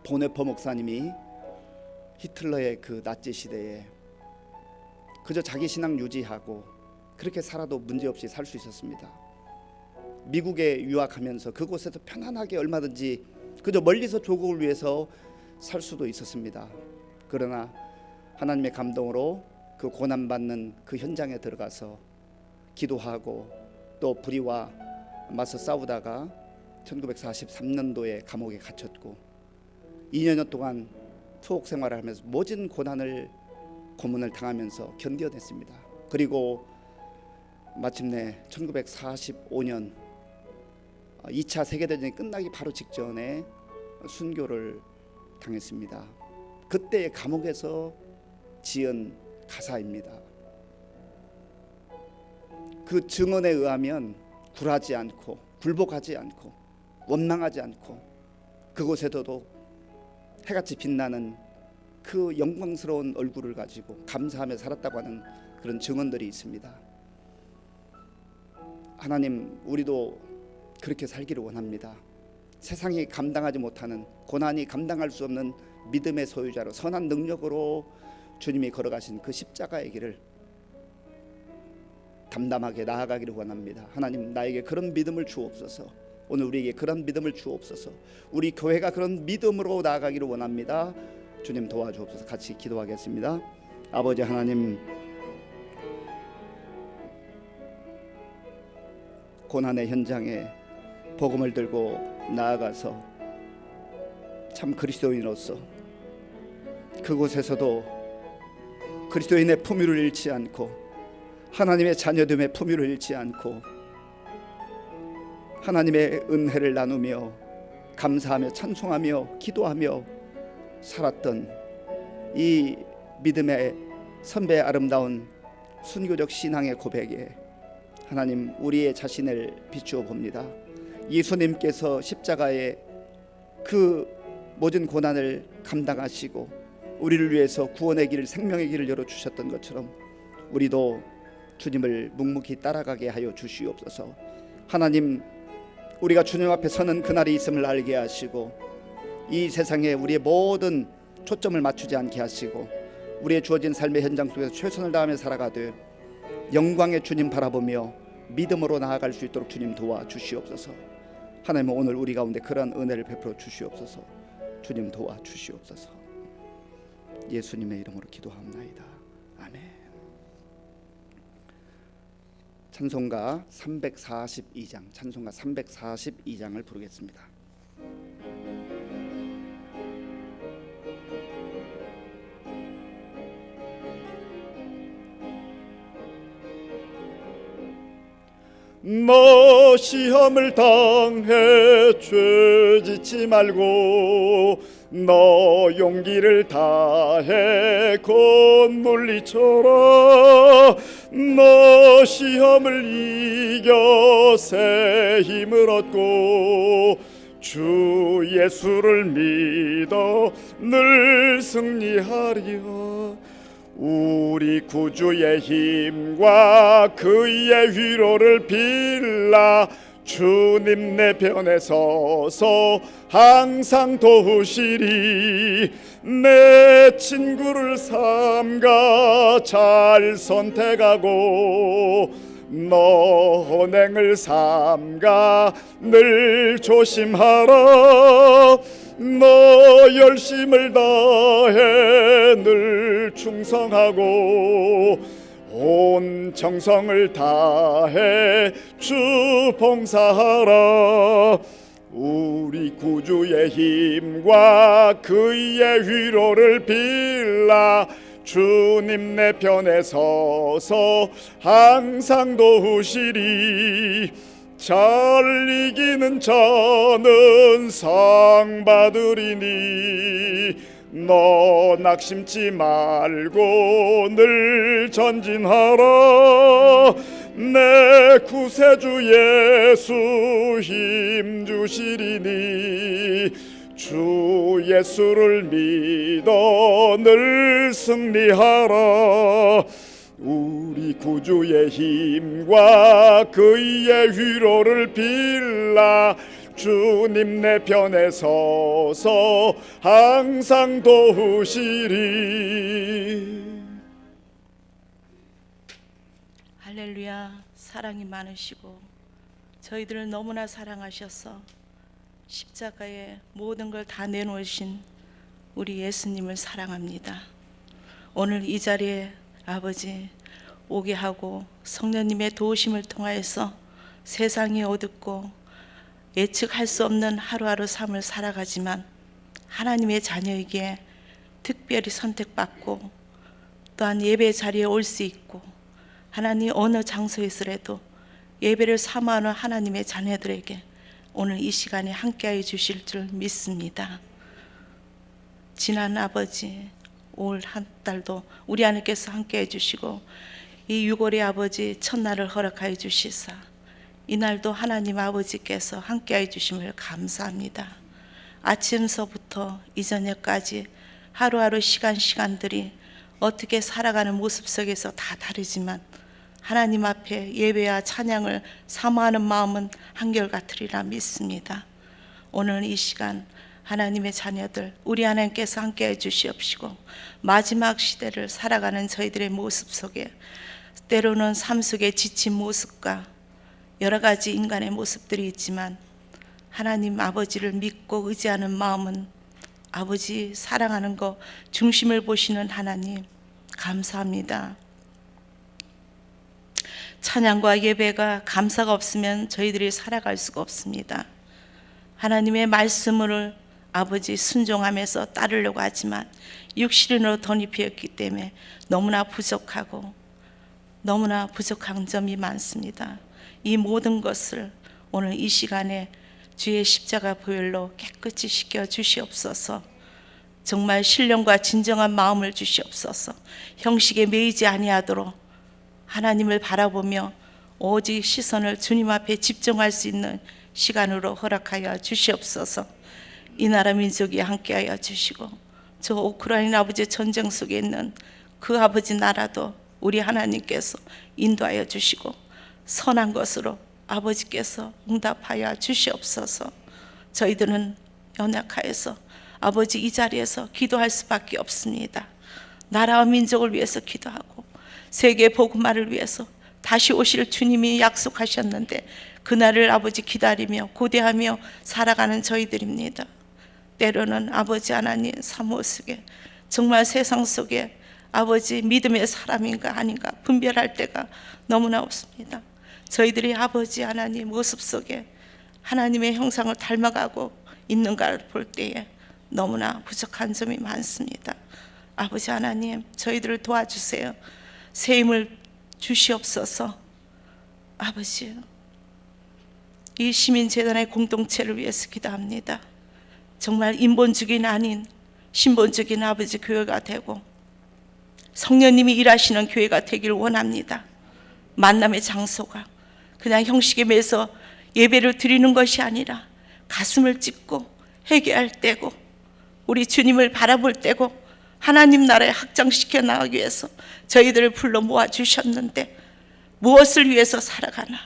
보네퍼 목사님이 히틀러의 그 나치 시대에 그저 자기 신앙 유지하고 그렇게 살아도 문제없이 살 수 있었습니다. 미국에 유학하면서 그곳에서 편안하게 얼마든지 그저 멀리서 조국을 위해서 살 수도 있었습니다. 그러나 하나님의 감동으로 그 고난받는 그 현장에 들어가서 기도하고 또 불의와 맞서 싸우다가 1943년도에 감옥에 갇혔고 2년여 동안 투옥 생활을 하면서 모진 고난을 고문을 당하면서 견뎌냈습니다. 그리고 마침내 1945년 2차 세계대전이 끝나기 바로 직전에 순교를 당했습니다. 그때 감옥에서 지은 가사입니다. 그 증언에 의하면 굴하지 않고 굴복하지 않고 원망하지 않고 그곳에서도 해같이 빛나는 그 영광스러운 얼굴을 가지고 감사하며 살았다고 하는 그런 증언들이 있습니다. 하나님, 우리도 그렇게 살기를 원합니다. 세상이 감당하지 못하는, 고난이 감당할 수 없는 믿음의 소유자로 선한 능력으로 주님이 걸어가신 그 십자가의 길을 담담하게 나아가기를 원합니다. 하나님, 나에게 그런 믿음을 주옵소서. 오늘 우리에게 그런 믿음을 주옵소서. 우리 교회가 그런 믿음으로 나아가기를 원합니다. 주님 도와주옵소서. 같이 기도하겠습니다. 아버지 하나님, 고난의 현장에 복음을 들고 나아가서 참 그리스도인으로서 그곳에서도 그리스도인의 품위를 잃지 않고 하나님의 자녀됨의 품위를 잃지 않고 하나님의 은혜를 나누며 감사하며 찬송하며 기도하며 살았던 이 믿음의 선배의 아름다운 순교적 신앙의 고백에 하나님, 우리의 자신을 비추어 봅니다. 예수님께서 십자가에 그 모든 고난을 감당하시고 우리를 위해서 구원의 길을, 생명의 길을 열어주셨던 것처럼 우리도 주님을 묵묵히 따라가게 하여 주시옵소서. 하나님, 우리가 주님 앞에 서는 그날이 있음을 알게 하시고 이 세상에 우리의 모든 초점을 맞추지 않게 하시고 우리의 주어진 삶의 현장 속에서 최선을 다하며 살아가되 영광의 주님 바라보며 믿음으로 나아갈 수 있도록 주님 도와주시옵소서. 하나님, 오늘 우리 가운데 그런 은혜를 베풀어 주시옵소서. 주님 도와주시옵소서. 예수님의 이름으로 기도합나이다. 아멘. 찬송가 342장, 찬송가 342장을 부르겠습니다. 너 시험을 당해 죄짓지 말고 너 용기를 다해 곧 물리쳐라. 너 시험을 이겨 새 힘을 얻고 주 예수를 믿어 늘 승리하리라. 우리 구주의 힘과 그의 위로를 빌라. 주님 내 편에 서서 항상 도우시리. 내 친구를 삼가 잘 선택하고 너 언행을 삼가 늘 조심하라. 너 열심을 다해 늘 충성하고 온 정성을 다해 주 봉사하라. 우리 구주의 힘과 그의 위로를 빌라. 주님 내 편에 서서 항상 도우시리. 잘 이기는 자는 상 받으리니 너 낙심치 말고 늘 전진하라. 내 구세주 예수 힘 주시리니 주 예수를 믿어 늘 승리하라. 우리 구주의 힘과 그의 위로를 빌라. 주님 내 편에 서서 항상 도우시리. 할렐루야. 사랑이 많으시고 저희들을 너무나 사랑하셔서 십자가에 모든 걸 다 내놓으신 우리 예수님을 사랑합니다. 오늘 이 자리에 아버지 오게 하고 성령님의 도우심을 통하여서 세상이 어둡고 예측할 수 없는 하루하루 삶을 살아가지만 하나님의 자녀이기에 특별히 선택받고 또한 예배 자리에 올 수 있고 하나님 어느 장소에서라도 예배를 사모하는 하나님의 자녀들에게 오늘 이 시간에 함께해 주실 줄 믿습니다. 지난 아버지 올 한 달도 우리 하나님께서 함께해 주시고 이 6월의 아버지 첫날을 허락하여 주시사 이날도 하나님 아버지께서 함께해 주심을 감사합니다. 아침서부터 이 저녁까지 하루하루 시간들이 어떻게 살아가는 모습 속에서 다 다르지만 하나님 앞에 예배와 찬양을 사모하는 마음은 한결같으리라 믿습니다. 오늘 이 시간 하나님의 자녀들 우리 하나님께서 함께해 주시옵시고 마지막 시대를 살아가는 저희들의 모습 속에 때로는 삶 속에 지친 모습과 여러 가지 인간의 모습들이 있지만 하나님 아버지를 믿고 의지하는 마음은 아버지 사랑하는 거 중심을 보시는 하나님 감사합니다. 찬양과 예배가 감사가 없으면 저희들이 살아갈 수가 없습니다. 하나님의 말씀을 아버지 순종하면서 따르려고 하지만 육신으로 덧입혔기 때문에 너무나 부족하고 너무나 부족한 점이 많습니다. 이 모든 것을 오늘 이 시간에 주의 십자가 보혈로 깨끗이 씻겨 주시옵소서. 정말 신령과 진정한 마음을 주시옵소서. 형식에 매이지 아니하도록 하나님을 바라보며 오직 시선을 주님 앞에 집중할 수 있는 시간으로 허락하여 주시옵소서. 이 나라 민족이 함께하여 주시고 저 우크라이나 아버지 전쟁 속에 있는 그 아버지 나라도 우리 하나님께서 인도하여 주시고 선한 것으로 아버지께서 응답하여 주시옵소서. 저희들은 연약하여서 아버지 이 자리에서 기도할 수밖에 없습니다. 나라와 민족을 위해서 기도하고 세계 복음화를 위해서 다시 오실 주님이 약속하셨는데 그날을 아버지 기다리며 고대하며 살아가는 저희들입니다. 때로는 아버지 하나님 사모 속에 정말 세상 속에 아버지 믿음의 사람인가 아닌가 분별할 때가 너무나 없습니다. 저희들이 아버지 하나님 모습 속에 하나님의 형상을 닮아가고 있는가를 볼 때에 너무나 부족한 점이 많습니다. 아버지 하나님 저희들을 도와주세요. 새 힘을 주시옵소서. 아버지 이 시민재단의 공동체를 위해서 기도합니다. 정말 인본주의는 아닌 신본적인 아버지 교회가 되고 성령님이 일하시는 교회가 되기를 원합니다. 만남의 장소가 그냥 형식에 매서 예배를 드리는 것이 아니라 가슴을 찢고 회개할 때고 우리 주님을 바라볼 때고 하나님 나라에 확장시켜 나가기 위해서 저희들을 불러 모아주셨는데 무엇을 위해서 살아가나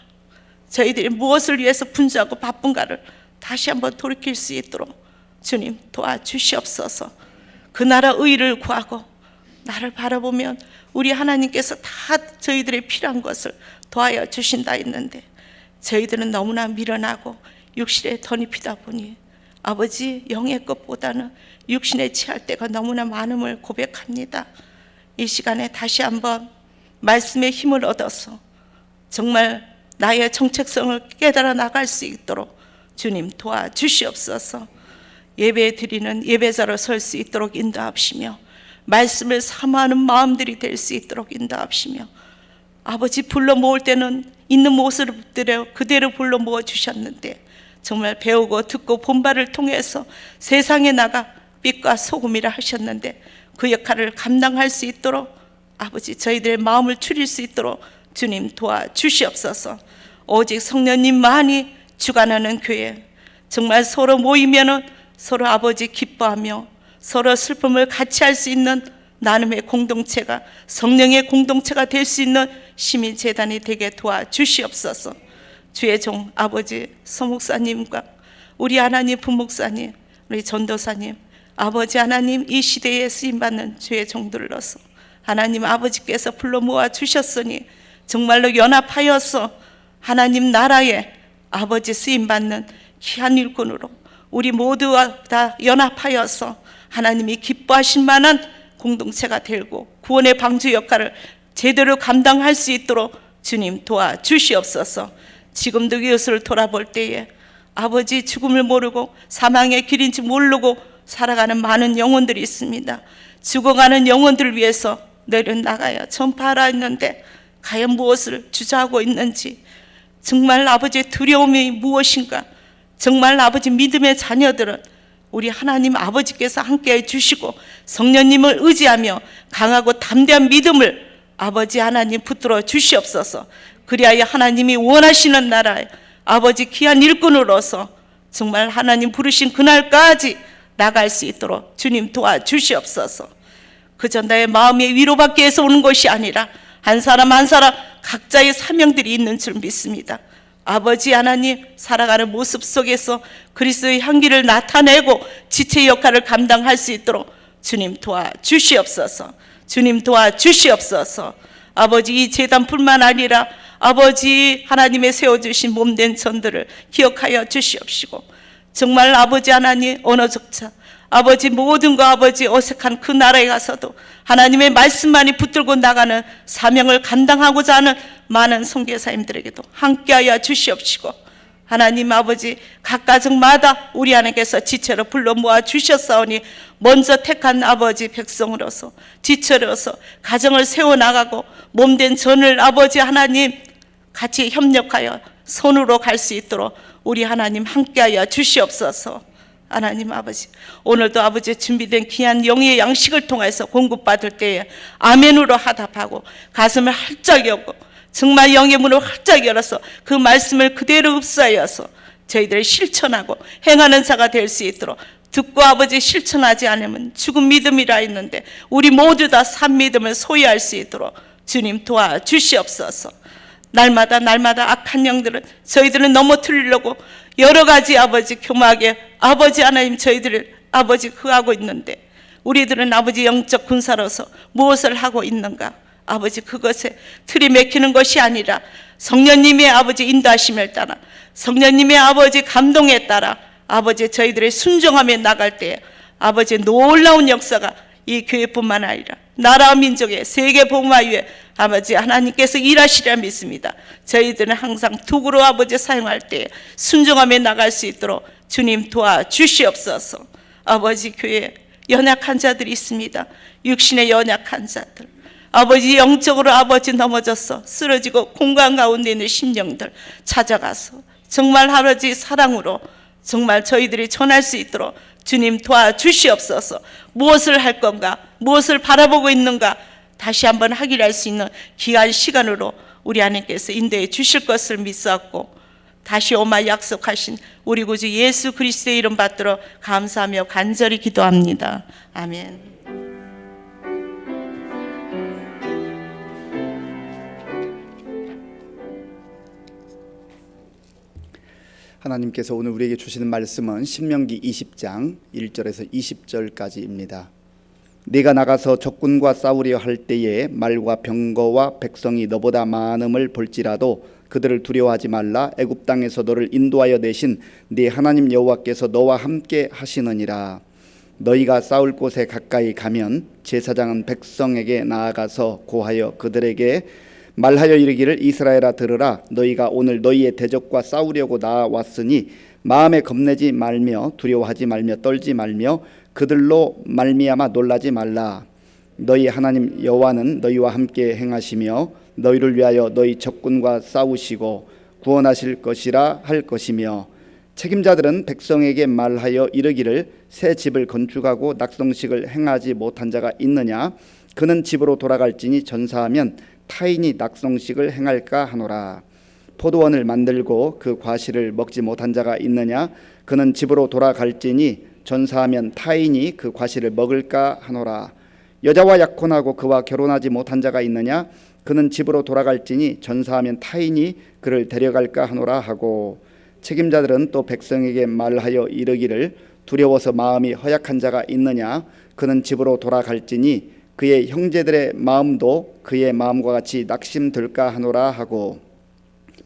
저희들이 무엇을 위해서 분주하고 바쁜가를 다시 한번 돌이킬 수 있도록 주님 도와주시옵소서. 그 나라 의를 구하고 나를 바라보면 우리 하나님께서 다 저희들의 필요한 것을 도와여 주신다 했는데 저희들은 너무나 미련하고 육신에 덧입히다 보니 아버지 영의 것보다는 육신에 취할 때가 너무나 많음을 고백합니다. 이 시간에 다시 한번 말씀의 힘을 얻어서 정말 나의 정체성을 깨달아 나갈 수 있도록 주님 도와주시옵소서. 예배 드리는 예배자로 설 수 있도록 인도하시며 말씀을 사모하는 마음들이 될 수 있도록 인도하시며 아버지 불러 모을 때는 있는 모습대로 그대로 불러 모아 주셨는데 정말 배우고 듣고 본받을 통해서 세상에 나가 빛과 소금이라 하셨는데 그 역할을 감당할 수 있도록 아버지 저희들의 마음을 추릴 수 있도록 주님 도와주시옵소서. 오직 성령님만이 주관하는 교회 정말 서로 모이면은 서로 아버지 기뻐하며 서로 슬픔을 같이 할 수 있는 나눔의 공동체가 성령의 공동체가 될 수 있는 시민재단이 되게 도와주시옵소서. 주의 종 아버지 서 목사님과 우리 하나님 부목사님, 우리 전도사님, 아버지 하나님 이 시대에 쓰임받는 주의 종들로서 하나님 아버지께서 불러 모아 주셨으니 정말로 연합하여서 하나님 나라에 아버지 쓰임받는 귀한 일꾼으로 우리 모두가 다 연합하여서 하나님이 기뻐하실 만한 공동체가 되고 구원의 방주 역할을 제대로 감당할 수 있도록 주님 도와주시옵소서. 지금도 이것을 돌아볼 때에 아버지 죽음을 모르고 사망의 길인지 모르고 살아가는 많은 영혼들이 있습니다. 죽어가는 영혼들을 위해서 내려나가야 전파하라 했는데 과연 무엇을 주저하고 있는지, 정말 아버지의 두려움이 무엇인가, 정말 아버지 믿음의 자녀들은 우리 하나님 아버지께서 함께해 주시고 성령님을 의지하며 강하고 담대한 믿음을 아버지 하나님 붙들어 주시옵소서. 그리하여 하나님이 원하시는 나라에 아버지 귀한 일꾼으로서 정말 하나님 부르신 그날까지 나갈 수 있도록 주님 도와주시옵소서. 그저 나의 마음의 위로받기 위해서 오는 것이 아니라 한 사람 한 사람 각자의 사명들이 있는 줄 믿습니다. 아버지 하나님 살아가는 모습 속에서 그리스도의 향기를 나타내고 지체의 역할을 감당할 수 있도록 주님 도와주시옵소서. 주님 도와주시옵소서. 아버지 이 제단뿐만 아니라 아버지 하나님의 세워주신 몸된 전들을 기억하여 주시옵시고 정말 아버지 하나님 언어적자 아버지 모든 거 아버지 어색한 그 나라에 가서도 하나님의 말씀만이 붙들고 나가는 사명을 감당하고자 하는 많은 선교사님들에게도 함께하여 주시옵시고 하나님 아버지 각 가정마다 우리 하나님께서 지체로 불러 모아 주셨사오니 먼저 택한 아버지 백성으로서 지체로서 가정을 세워나가고 몸된 전을 아버지 하나님 같이 협력하여 손으로 갈 수 있도록 우리 하나님 함께하여 주시옵소서. 하나님 아버지 오늘도 아버지 준비된 귀한 영의 양식을 통해서 공급받을 때에 아멘으로 하답하고 가슴을 활짝 열고 정말 영의 문을 활짝 열어서 그 말씀을 그대로 흡수하여서 저희들이 실천하고 행하는 자가 될 수 있도록 듣고 아버지 실천하지 않으면 죽은 믿음이라 했는데 우리 모두 다 산 믿음을 소유할 수 있도록 주님 도와주시옵소서. 날마다 악한 영들은 저희들은 넘어뜨리려고 여러 가지 아버지 교막에 아버지 하나님 저희들을 아버지 그하고 있는데 우리들은 아버지 영적 군사로서 무엇을 하고 있는가? 아버지 그것에 틀이 맥히는 것이 아니라 성령님의 아버지 인도하심을 따라 성령님의 아버지 감동에 따라 아버지 저희들의 순종하며 나갈 때에 아버지 놀라운 역사가 이 교회뿐만 아니라 나라와 민족의 세계 복음화 위에 아버지 하나님께서 일하시리라 믿습니다. 저희들은 항상 도구로 아버지 사용할 때 순종하며 나갈 수 있도록 주님 도와주시옵소서. 아버지 교회에 연약한 자들이 있습니다. 육신의 연약한 자들 아버지 영적으로 아버지 넘어져서 쓰러지고 공간 가운데 있는 심령들 찾아가서 정말 아버지 사랑으로 정말 저희들이 전할 수 있도록 주님 도와주시옵소서. 무엇을 할 건가 무엇을 바라보고 있는가 다시 한번 확인할 수 있는 귀한 시간으로 우리 하나님께서 인도해 주실 것을 믿사옵고 다시 오마 약속하신 우리 구주 예수 그리스도의 이름 받들어 감사하며 간절히 기도합니다. 아멘. 하나님께서 오늘 우리에게 주시는 말씀은 신명기 20장 1절에서 20절까지입니다. 네가 나가서 적군과 싸우려 할 때에 말과 병거와 백성이 너보다 많음을 볼지라도 그들을 두려워하지 말라. 애굽 땅에서 너를 인도하여 내신 네 하나님 여호와께서 너와 함께 하시느니라. 너희가 싸울 곳에 가까이 가면 제사장은 백성에게 나아가서 고하여 그들에게 말하여 이르기를 이스라엘아 들으라. 너희가 오늘 너희의 대적과 싸우려고 나왔으니 마음에 겁내지 말며 두려워하지 말며 떨지 말며 그들로 말미암아 놀라지 말라. 너희 하나님 여호와는 너희와 함께 행하시며 너희를 위하여 너희 적군과 싸우시고 구원하실 것이라 할 것이며 책임자들은 백성에게 말하여 이르기를 새 집을 건축하고 낙성식을 행하지 못한 자가 있느냐? 그는 집으로 돌아갈지니 전사하면 타인이 낙성식을 행할까 하노라. 포도원을 만들고 그 과실을 먹지 못한 자가 있느냐? 그는 집으로 돌아갈지니 전사하면 타인이 그 과실을 먹을까 하노라. 여자와 약혼하고 그와 결혼하지 못한 자가 있느냐? 그는 집으로 돌아갈지니 전사하면 타인이 그를 데려갈까 하노라 하고 책임자들은 또 백성에게 말하여 이르기를 두려워서 마음이 허약한 자가 있느냐 그는 집으로 돌아갈지니 그의 형제들의 마음도 그의 마음과 같이 낙심될까 하노라 하고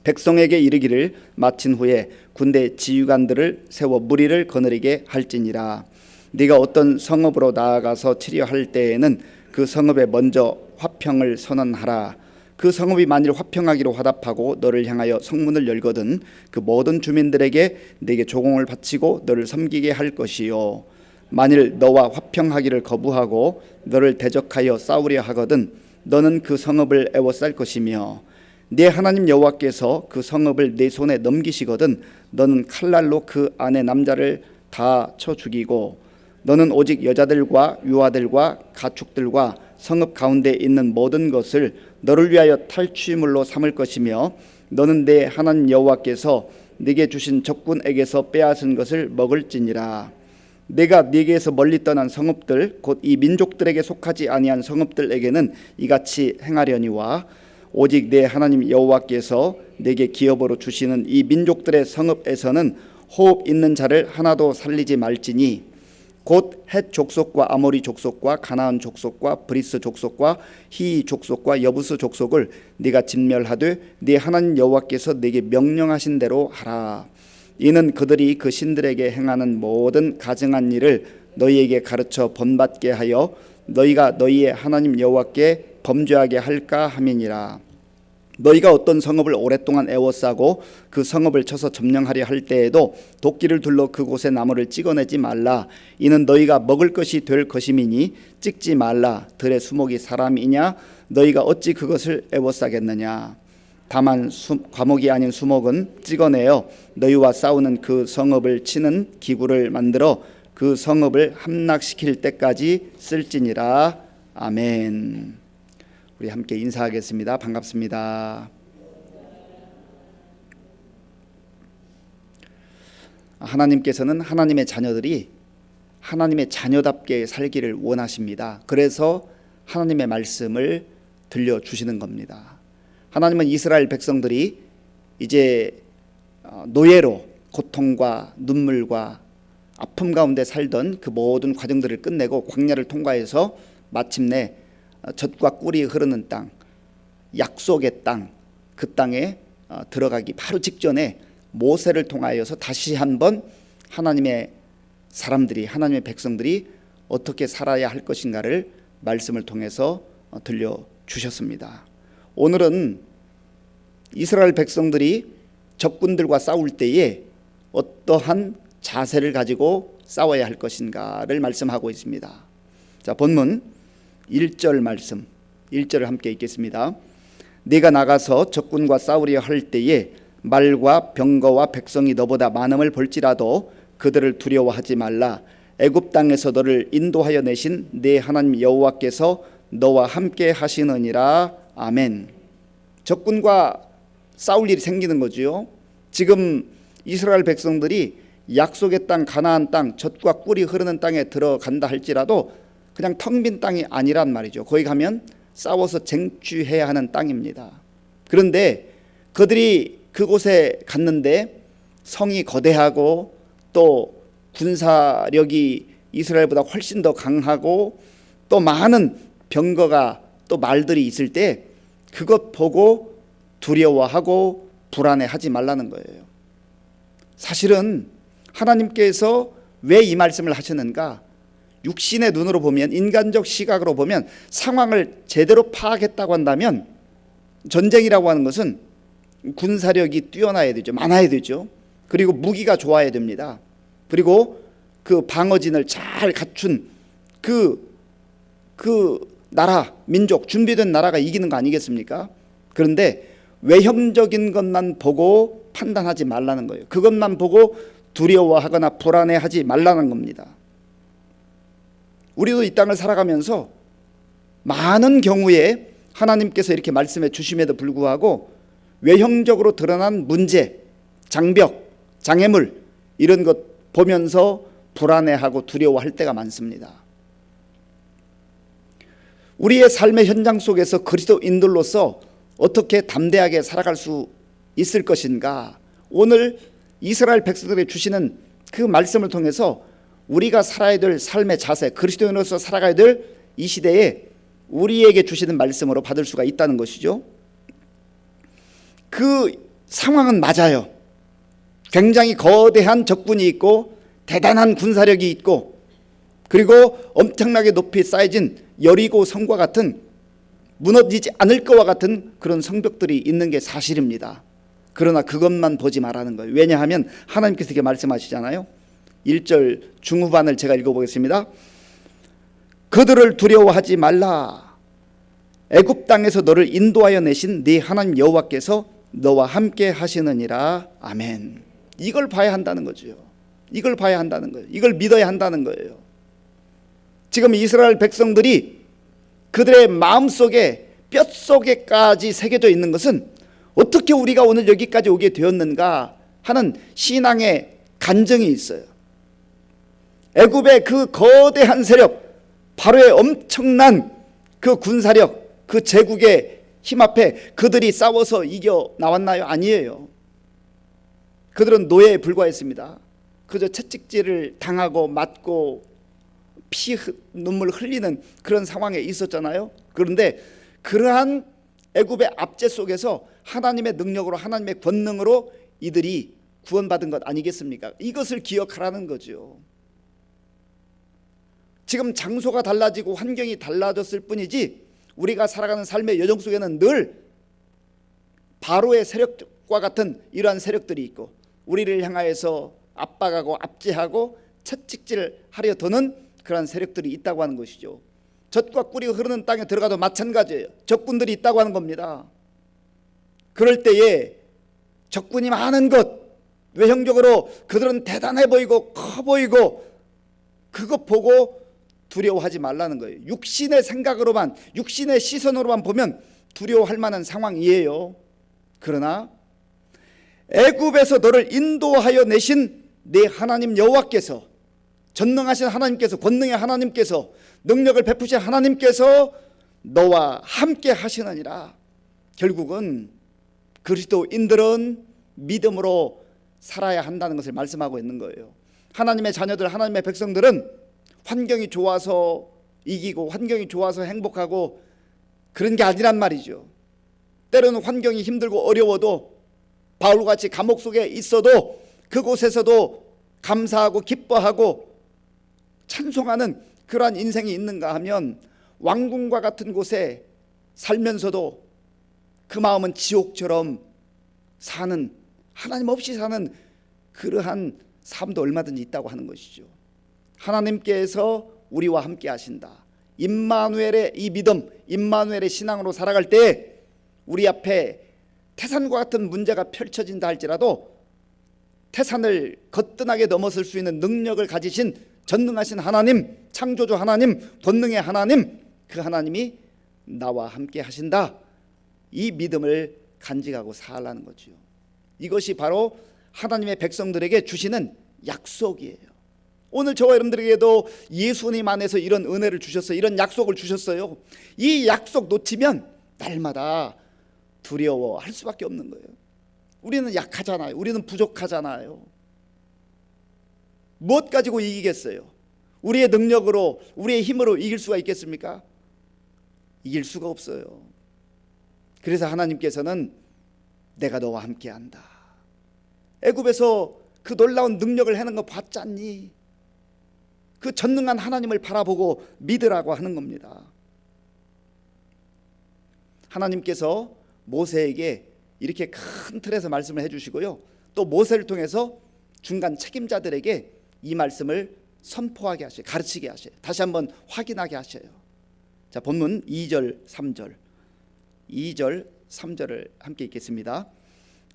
백성에게 이르기를 마친 후에 군대 지휘관들을 세워 무리를 거느리게 할지니라. 네가 어떤 성읍으로 나아가서 치료할 때에는 그 성읍에 먼저 화평을 선언하라. 그 성읍이 만일 화평하기로 화답하고 너를 향하여 성문을 열거든 그 모든 주민들에게 네게 조공을 바치고 너를 섬기게 할 것이요 만일 너와 화평하기를 거부하고 너를 대적하여 싸우려 하거든 너는 그 성읍을 애워쌀 것이며 네 하나님 여호와께서 그 성읍을 네 손에 넘기시거든 너는 칼날로 그 안에 남자를 다 쳐 죽이고 너는 오직 여자들과 유아들과 가축들과 성읍 가운데 있는 모든 것을 너를 위하여 탈취물로 삼을 것이며 너는 내 하나님 여호와께서 네게 주신 적군에게서 빼앗은 것을 먹을지니라. 내가 네게서 멀리 떠난 성읍들 곧 이 민족들에게 속하지 아니한 성읍들에게는 이같이 행하려니와 오직 내 하나님 여호와께서 네게 기업으로 주시는 이 민족들의 성읍에서는 호흡 있는 자를 하나도 살리지 말지니 곧 헷 족속과 아모리 족속과 가나안 족속과 브리스 족속과 히 족속과 여부스 족속을 네가 진멸하되 네 하나님 여호와께서 네게 명령하신 대로 하라. 이는 그들이 그 신들에게 행하는 모든 가증한 일을 너희에게 가르쳐 본받게 하여 너희가 너희의 하나님 여호와께 범죄하게 할까 함이니라. 너희가 어떤 성읍을 오랫동안 애워싸고 그 성읍을 쳐서 점령하려 할 때에도 도끼를 둘러 그곳의 나무를 찍어내지 말라. 이는 너희가 먹을 것이 될 것임이니 찍지 말라. 들의 수목이 사람이냐 너희가 어찌 그것을 애워싸겠느냐. 다만 과목이 아닌 수목은 찍어내어 너희와 싸우는 그 성읍을 치는 기구를 만들어 그 성읍을 함락시킬 때까지 쓸지니라. 아멘. 우리 함께 인사하겠습니다. 반갑습니다. 하나님께서는 하나님의 자녀들이 하나님의 자녀답게 살기를 원하십니다. 그래서 하나님의 말씀을 들려주시는 겁니다. 하나님은 이스라엘 백성들이 이제 노예로 고통과 눈물과 아픔 가운데 살던 그 모든 과정들을 끝내고 광야를 통과해서 마침내 젖과 꿀이 흐르는 땅, 약속의 땅, 그 땅에 들어가기 바로 직전에 모세를 통하여서 다시 한번 하나님의 사람들이, 하나님의 백성들이 어떻게 살아야 할 것인가를 말씀을 통해서 들려주셨습니다. 오늘은 이스라엘 백성들이 적군들과 싸울 때에 어떠한 자세를 가지고 싸워야 할 것인가를 말씀하고 있습니다. 자, 본문 1절 말씀, 1절을 함께 읽겠습니다. 네가 나가서 적군과 싸우려 할 때에 말과 병거와 백성이 너보다 많음을 볼지라도 그들을 두려워하지 말라. 애굽 땅에서 너를 인도하여 내신 네 하나님 여호와께서 너와 함께 하시느니라. 아멘. 적군과 싸울 일이 생기는 거지요. 지금 이스라엘 백성들이 약속의 땅, 가나안 땅, 젖과 꿀이 흐르는 땅에 들어간다 할지라도 그냥 텅 빈 땅이 아니란 말이죠. 거기 가면 싸워서 쟁취해야 하는 땅입니다. 그런데 그들이 그곳에 갔는데 성이 거대하고 또 군사력이 이스라엘보다 훨씬 더 강하고 또 많은 병거가 또 말들이 있을 때 그것 보고 두려워하고 불안해하지 말라는 거예요. 사실은 하나님께서 왜 이 말씀을 하시는가? 육신의 눈으로 보면, 인간적 시각으로 보면 상황을 제대로 파악했다고 한다면 전쟁이라고 하는 것은 군사력이 뛰어나야 되죠. 많아야 되죠. 그리고 무기가 좋아야 됩니다. 그리고 그 방어진을 잘 갖춘 그 나라, 민족, 준비된 나라가 이기는 거 아니겠습니까? 그런데 외형적인 것만 보고 판단하지 말라는 거예요. 그것만 보고 두려워하거나 불안해하지 말라는 겁니다. 우리도 이 땅을 살아가면서 많은 경우에 하나님께서 이렇게 말씀해 주심에도 불구하고 외형적으로 드러난 문제, 장벽, 장애물 이런 것 보면서 불안해하고 두려워할 때가 많습니다. 우리의 삶의 현장 속에서 그리스도인들로서 어떻게 담대하게 살아갈 수 있을 것인가? 오늘 이스라엘 백성들에게 주시는 그 말씀을 통해서 우리가 살아야 될 삶의 자세, 그리스도인으로서 살아가야 될 이 시대에 우리에게 주시는 말씀으로 받을 수가 있다는 것이죠. 그 상황은 맞아요. 굉장히 거대한 적군이 있고 대단한 군사력이 있고 그리고 엄청나게 높이 쌓여진 여리고 성과 같은 무너지지 않을 것과 같은 그런 성벽들이 있는 게 사실입니다. 그러나 그것만 보지 말라는 거예요. 왜냐하면 하나님께서 이렇게 말씀하시잖아요. 1절 중후반을 제가 읽어보겠습니다. 그들을 두려워하지 말라. 애굽 땅에서 너를 인도하여 내신 네 하나님 여호와께서 너와 함께 하시느니라. 아멘. 이걸 봐야 한다는 거죠. 이걸 봐야 한다는 거예요. 이걸 믿어야 한다는 거예요. 지금 이스라엘 백성들이 그들의 마음속에 뼛속에까지 새겨져 있는 것은 어떻게 우리가 오늘 여기까지 오게 되었는가 하는 신앙의 간증이 있어요. 애굽의 그 거대한 세력, 바로의 엄청난 그 군사력, 그 제국의 힘 앞에 그들이 싸워서 이겨 나왔나요? 아니에요. 그들은 노예에 불과했습니다. 그저 채찍질을 당하고 맞고 눈물 흘리는 그런 상황에 있었잖아요. 그런데 그러한 애굽의 압제 속에서 하나님의 능력으로, 하나님의 권능으로 이들이 구원받은 것 아니겠습니까? 이것을 기억하라는 거죠. 지금 장소가 달라지고 환경이 달라졌을 뿐이지 우리가 살아가는 삶의 여정 속에는 늘 바로의 세력과 같은 이러한 세력들이 있고 우리를 향하여서 압박하고 압제하고 채찍질하려 드는 그러한 세력들이 있다고 하는 것이죠. 젖과 꿀이 흐르는 땅에 들어가도 마찬가지예요. 적군들이 있다고 하는 겁니다. 그럴 때에 적군이 많은 것, 외형적으로 그들은 대단해 보이고 커 보이고 그것 보고 두려워하지 말라는 거예요. 육신의 생각으로만, 육신의 시선으로만 보면 두려워할 만한 상황이에요. 그러나 애굽에서 너를 인도하여 내신 네 하나님 여호와께서, 전능하신 하나님께서, 권능의 하나님께서, 능력을 베푸신 하나님께서 너와 함께 하시느니라. 결국은 그리스도인들은 믿음으로 살아야 한다는 것을 말씀하고 있는 거예요. 하나님의 자녀들, 하나님의 백성들은 환경이 좋아서 이기고 환경이 좋아서 행복하고 그런 게 아니란 말이죠. 때로는 환경이 힘들고 어려워도 바울같이 감옥 속에 있어도 그곳에서도 감사하고 기뻐하고 찬송하는 그러한 인생이 있는가 하면 왕궁과 같은 곳에 살면서도 그 마음은 지옥처럼 사는, 하나님 없이 사는 그러한 삶도 얼마든지 있다고 하는 것이죠. 하나님께서 우리와 함께 하신다. 임마누엘의 이 믿음, 임마누엘의 신앙으로 살아갈 때 우리 앞에 태산과 같은 문제가 펼쳐진다 할지라도 태산을 거뜬하게 넘어설 수 있는 능력을 가지신 전능하신 하나님, 창조주 하나님, 권능의 하나님, 그 하나님이 나와 함께 하신다. 이 믿음을 간직하고 살라는 거죠. 이것이 바로 하나님의 백성들에게 주시는 약속이에요. 오늘 저와 여러분들에게도 예수님 안에서 이런 은혜를 주셨어요. 이런 약속을 주셨어요. 이 약속 놓치면 날마다 두려워할 수밖에 없는 거예요. 우리는 약하잖아요. 우리는 부족하잖아요. 무엇 가지고 이기겠어요? 우리의 능력으로, 우리의 힘으로 이길 수가 있겠습니까? 이길 수가 없어요. 그래서 하나님께서는 내가 너와 함께한다. 애굽에서 그 놀라운 능력을 해낸 거 봤잖니? 그 전능한 하나님을 바라보고 믿으라고 하는 겁니다. 하나님께서 모세에게 이렇게 큰 틀에서 말씀을 해주시고요, 또 모세를 통해서 중간 책임자들에게 이 말씀을 선포하게 하셔요. 가르치게 하셔요. 다시 한번 확인하게 하셔요. 자, 본문 2절 3절 2절 3절을 함께 읽겠습니다.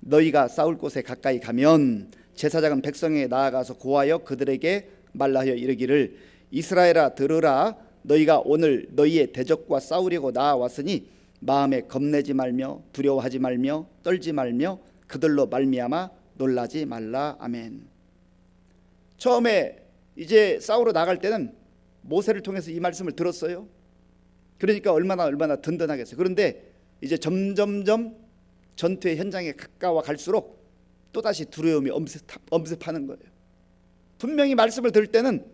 너희가 싸울 곳에 가까이 가면 제사장은 백성에게 나아가서 고하여 그들에게 말하여 이르기를 이스라엘아 들으라. 너희가 오늘 너희의 대적과 싸우려고 나아왔으니 마음에 겁내지 말며 두려워하지 말며 떨지 말며 그들로 말미암아 놀라지 말라. 아멘. 처음에 이제 싸우러 나갈 때는 모세를 통해서 이 말씀을 들었어요. 그러니까 얼마나 든든하겠어요. 그런데 이제 점점점 전투의 현장에 가까워 갈수록 또다시 두려움이 엄습하는 거예요. 분명히 말씀을 들을 때는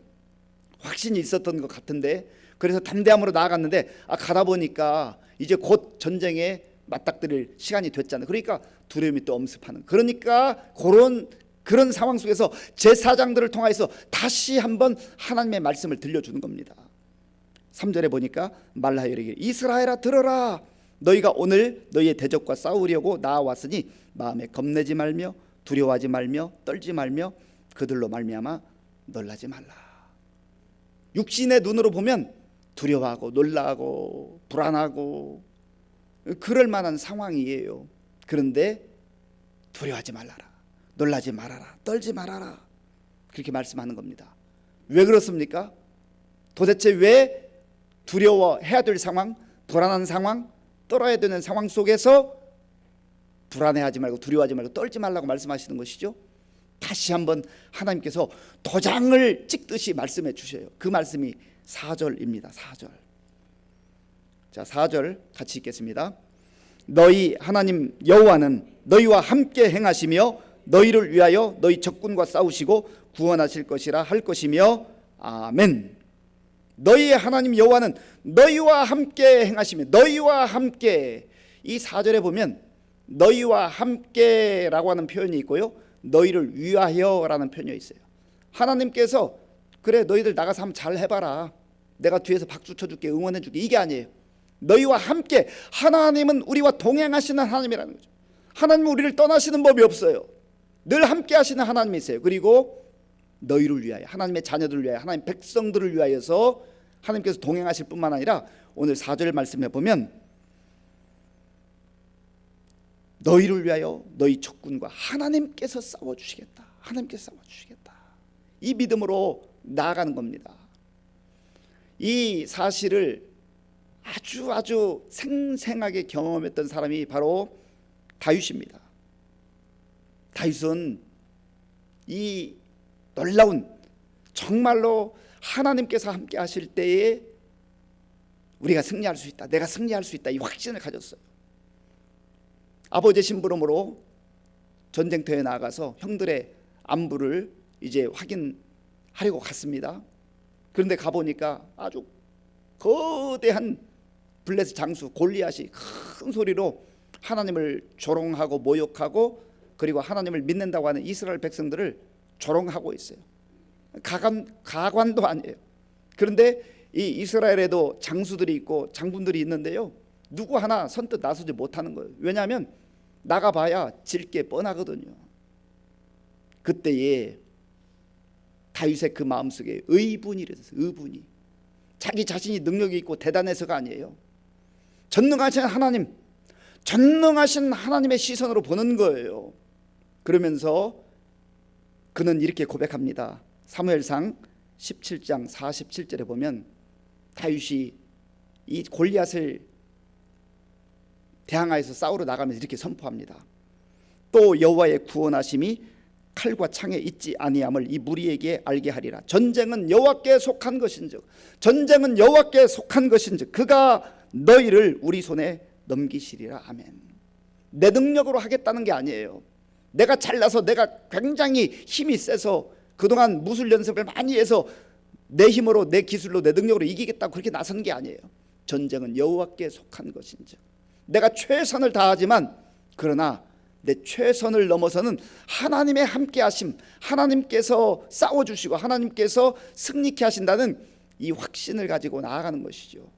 확신이 있었던 것 같은데, 그래서 담대함으로 나아갔는데 가다 보니까 이제 곧 전쟁에 맞닥뜨릴 시간이 됐잖아요. 그러니까 두려움이 또 엄습하는, 그러니까 그런 상황 속에서 제사장들을 통해서 다시 한번 하나님의 말씀을 들려주는 겁니다. 3절에 보니까 말하여 이르기를 이스라엘아 들어라, 너희가 오늘 너희의 대적과 싸우려고 나아왔으니 마음에 겁내지 말며 두려워하지 말며 떨지 말며 그들로 말미암아 놀라지 말라. 육신의 눈으로 보면 두려워하고 놀라고 불안하고 그럴 만한 상황이에요. 그런데 두려워하지 말라라, 놀라지 말아라, 떨지 말아라, 그렇게 말씀하는 겁니다. 왜 그렇습니까? 도대체 왜 두려워해야 될 상황, 불안한 상황, 떨어야 되는 상황 속에서 불안해하지 말고 두려워하지 말고 떨지 말라고 말씀하시는 것이죠? 다시 한번 하나님께서 도장을 찍듯이 말씀해 주셔요. 그 말씀이 4절입니다. 4절. 자, 4절 같이 읽겠습니다. 너희 하나님 여호와는 너희와 함께 행하시며 너희를 위하여 너희 적군과 싸우시고 구원하실 것이라 할 것이며 아멘. 너희의 하나님 여호와는 너희와 함께 행하시며, 너희와 함께, 이 4절에 보면 너희와 함께라고 하는 표현이 있고요, 너희를 위하여라는 표현이 있어요. 하나님께서 그래 너희들 나가서 한번 잘 해봐라, 내가 뒤에서 박수 쳐줄게, 응원해줄게, 이게 아니에요. 너희와 함께, 하나님은 우리와 동행하시는 하나님이라는 거죠. 하나님은 우리를 떠나시는 법이 없어요. 늘 함께 하시는 하나님이 있어요. 그리고 너희를 위하여, 하나님의 자녀들을 위하여, 하나님 백성들을 위하여서 하나님께서 동행하실 뿐만 아니라 오늘 4절 말씀해 보면 너희를 위하여 너희 적군과 하나님께서 싸워주시겠다, 하나님께서 싸워주시겠다, 이 믿음으로 나아가는 겁니다. 이 사실을 아주 생생하게 경험했던 사람이 바로 다윗입니다. 다윗은 이 놀라운, 정말로 하나님께서 함께 하실 때에 우리가 승리할 수 있다, 내가 승리할 수 있다, 이 확신을 가졌어요. 아버지의 심부름으로 전쟁터에 나가서 형들의 안부를 이제 확인하려고 갔습니다. 그런데 가보니까 아주 거대한 블레셋 장수 골리앗이 큰 소리로 하나님을 조롱하고 모욕하고, 그리고 하나님을 믿는다고 하는 이스라엘 백성들을 조롱하고 있어요. 가관도 아니에요. 그런데 이 이스라엘에도 장수들이 있고 장군들이 있는데요, 누구 하나 선뜻 나서지 못하는 거예요. 왜냐하면 나가봐야 질 게 뻔하거든요. 그때에 다윗의 그 마음속에 의분이 일어났어요. 의분이. 자기 자신이 능력이 있고 대단해서가 아니에요. 전능하신 하나님, 전능하신 하나님의 시선으로 보는 거예요. 그러면서 그는 이렇게 고백합니다. 사무엘상 17장 47절에 보면 다윗이 이 골리앗을 대항하여서 싸우러 나가면서 이렇게 선포합니다. 또 여호와의 구원하심이 칼과 창에 있지 아니함을 이 무리에게 알게 하리라. 전쟁은 여호와께 속한 것인즉, 전쟁은 여호와께 속한 것인즉 그가 너희를 우리 손에 넘기시리라. 아멘. 내 능력으로 하겠다는 게 아니에요. 내가 잘나서, 내가 굉장히 힘이 세서 그동안 무술 연습을 많이 해서 내 힘으로, 내 기술로, 내 능력으로 이기겠다고 그렇게 나서는 게 아니에요. 전쟁은 여호와께 속한 것인즉 내가 최선을 다하지만, 그러나 내 최선을 넘어서는 하나님의 함께하심, 하나님께서 싸워주시고 하나님께서 승리케 하신다는 이 확신을 가지고 나아가는 것이죠.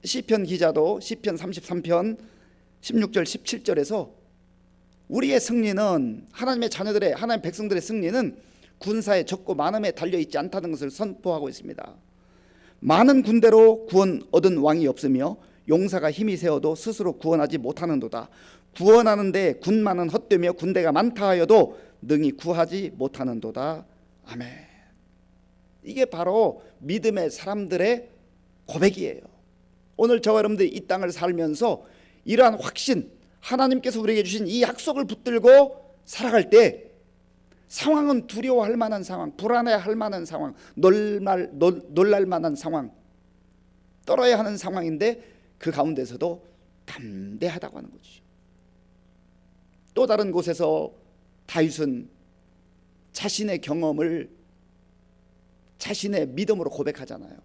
시편 기자도 시편 33편 16절 17절에서 우리의 승리는, 하나님의 자녀들의, 하나님 백성들의 승리는 군사의 적고 많음에 달려있지 않다는 것을 선포하고 있습니다. 많은 군대로 구원 얻은 왕이 없으며 용사가 힘이 세어도 스스로 구원하지 못하는도다. 구원하는데 군만은 헛되며 군대가 많다 하여도 능히 구하지 못하는도다. 아멘. 이게 바로 믿음의 사람들의 고백이에요. 오늘 저와 여러분들이 이 땅을 살면서 이러한 확신, 하나님께서 우리에게 주신 이 약속을 붙들고 살아갈 때 상황은 두려워할 만한 상황, 불안해할 만한 상황, 놀랄 만한 상황, 떨어야 하는 상황인데 그 가운데서도 담대하다고 하는 거죠. 또 다른 곳에서 다윗은 자신의 경험을 자신의 믿음으로 고백하잖아요.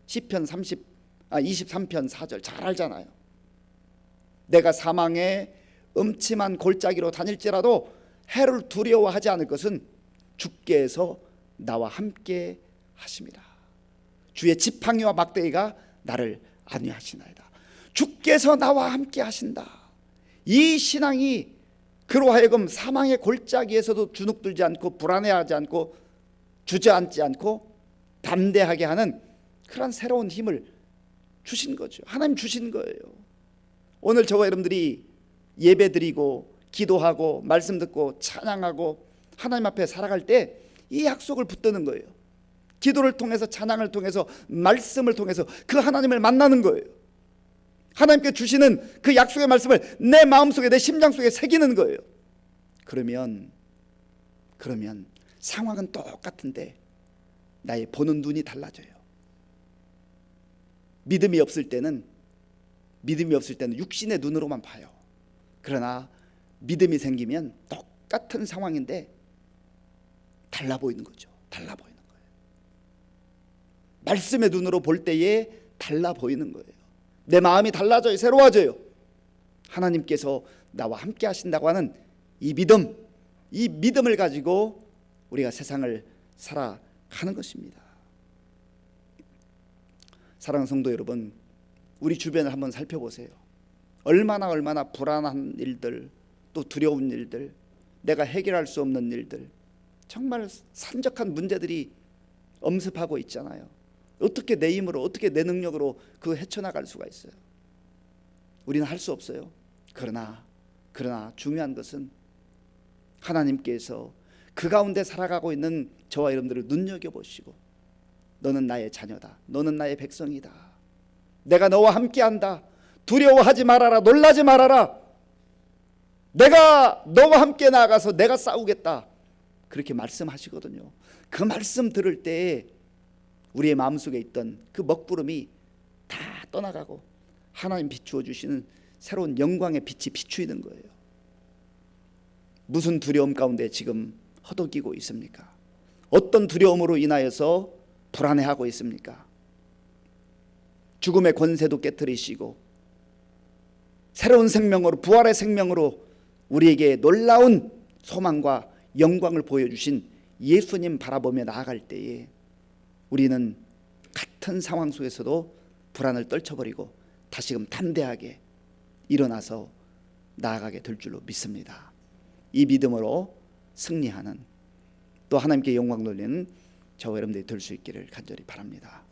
시편 23편 4절 잘 알잖아요. 내가 사망의 음침한 골짜기로 다닐지라도 해를 두려워하지 않을 것은 주께서 나와 함께 하심이라. 주의 지팡이와 막대기가 나를 안위하시나이다. 주께서 나와 함께 하신다. 이 신앙이 그로 하여금 사망의 골짜기에서도 주눅들지 않고 불안해하지 않고 주저앉지 않고 담대하게 하는 그런 새로운 힘을 주신 거죠. 하나님 주신 거예요. 오늘 저와 여러분들이 예배드리고 기도하고 말씀 듣고 찬양하고 하나님 앞에 살아갈 때 이 약속을 붙드는 거예요. 기도를 통해서, 찬양을 통해서, 말씀을 통해서 그 하나님을 만나는 거예요. 하나님께 주시는 그 약속의 말씀을 내 마음속에, 내 심장 속에 새기는 거예요. 그러면 상황은 똑같은데 나의 보는 눈이 달라져요. 믿음이 없을 때는 육신의 눈으로만 봐요. 그러나 믿음이 생기면 똑같은 상황인데 달라 보이는 거죠. 달라 보이는 거예요. 말씀의 눈으로 볼 때에 달라 보이는 거예요. 내 마음이 달라져요. 새로워져요. 하나님께서 나와 함께 하신다고 하는 이 믿음을 가지고 우리가 세상을 살아가는 것입니다. 사랑하는 성도 여러분, 우리 주변을 한번 살펴보세요. 얼마나 불안한 일들, 또 두려운 일들, 내가 해결할 수 없는 일들, 정말 산적한 문제들이 엄습하고 있잖아요. 어떻게 내 힘으로, 어떻게 내 능력으로 그 헤쳐나갈 수가 있어요? 우리는 할 수 없어요. 그러나 중요한 것은 하나님께서 그 가운데 살아가고 있는 저와 여러분들을 눈여겨보시고, 너는 나의 자녀다, 너는 나의 백성이다, 내가 너와 함께한다, 두려워하지 말아라, 놀라지 말아라, 내가 너와 함께 나아가서 내가 싸우겠다, 그렇게 말씀하시거든요. 그 말씀 들을 때에 우리의 마음속에 있던 그 먹구름이 다 떠나가고 하나님 비추어 주시는 새로운 영광의 빛이 비추이는 거예요. 무슨 두려움 가운데 지금 허덕이고 있습니까? 어떤 두려움으로 인하여서 불안해하고 있습니까? 죽음의 권세도 깨뜨리시고 새로운 생명으로, 부활의 생명으로 우리에게 놀라운 소망과 영광을 보여주신 예수님 바라보며 나아갈 때에 우리는 같은 상황 속에서도 불안을 떨쳐버리고 다시금 담대하게 일어나서 나아가게 될 줄로 믿습니다. 이 믿음으로 승리하는, 또 하나님께 영광 돌리는 저와 여러분들이 될 수 있기를 간절히 바랍니다.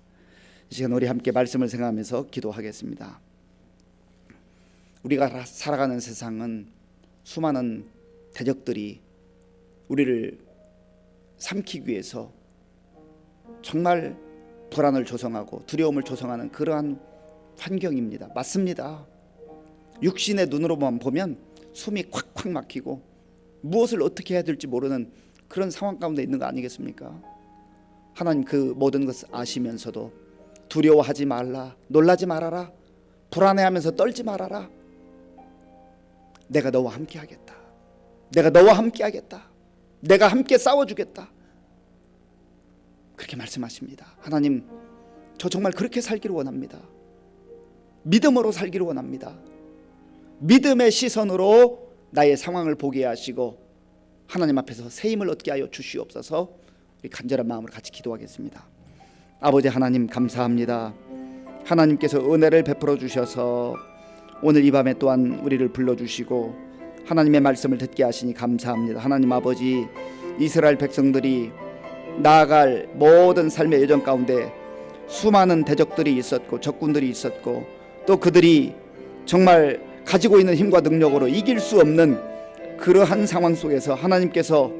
이 시간 우리 함께 말씀을 생각하면서 기도하겠습니다. 우리가 살아가는 세상은 수많은 대적들이 우리를 삼키기 위해서 정말 불안을 조성하고 두려움을 조성하는 그러한 환경입니다. 맞습니다. 육신의 눈으로만 보면 숨이 콱콱 막히고 무엇을 어떻게 해야 될지 모르는 그런 상황 가운데 있는 거 아니겠습니까? 하나님 그 모든 것을 아시면서도 두려워하지 말라, 놀라지 말아라, 불안해하면서 떨지 말아라, 내가 너와 함께 하겠다, 내가 너와 함께 하겠다, 내가 함께 싸워주겠다, 그렇게 말씀하십니다. 하나님, 저 정말 그렇게 살기를 원합니다. 믿음으로 살기를 원합니다. 믿음의 시선으로 나의 상황을 보게 하시고 하나님 앞에서 새 힘을 얻게 하여 주시옵소서. 우리 간절한 마음으로 같이 기도하겠습니다. 아버지 하나님, 감사합니다. 하나님께서 은혜를 베풀어 주셔서 오늘 이 밤에 또한 우리를 불러주시고 하나님의 말씀을 듣게 하시니 감사합니다. 하나님 아버지, 이스라엘 백성들이 나아갈 모든 삶의 여정 가운데 수많은 대적들이 있었고 적군들이 있었고, 또 그들이 정말 가지고 있는 힘과 능력으로 이길 수 없는 그러한 상황 속에서 하나님께서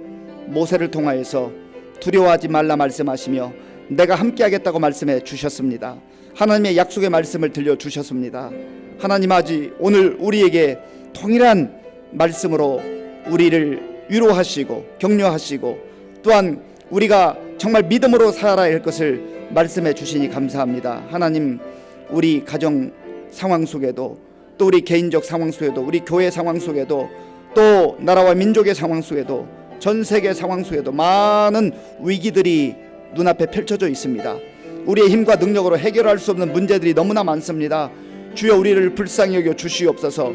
모세를 통하여서 두려워하지 말라 말씀하시며 내가 함께하겠다고 말씀해 주셨습니다. 하나님의 약속의 말씀을 들려주셨습니다. 하나님 아버지, 오늘 우리에게 동일한 말씀으로 우리를 위로하시고 격려하시고 또한 우리가 정말 믿음으로 살아야 할 것을 말씀해 주시니 감사합니다. 하나님, 우리 가정 상황 속에도, 또 우리 개인적 상황 속에도, 우리 교회 상황 속에도, 또 나라와 민족의 상황 속에도, 전 세계 상황 속에도 많은 위기들이 눈앞에 펼쳐져 있습니다. 우리의 힘과 능력으로 해결할 수 없는 문제들이 너무나 많습니다. 주여 우리를 불쌍히 여겨 주시옵소서.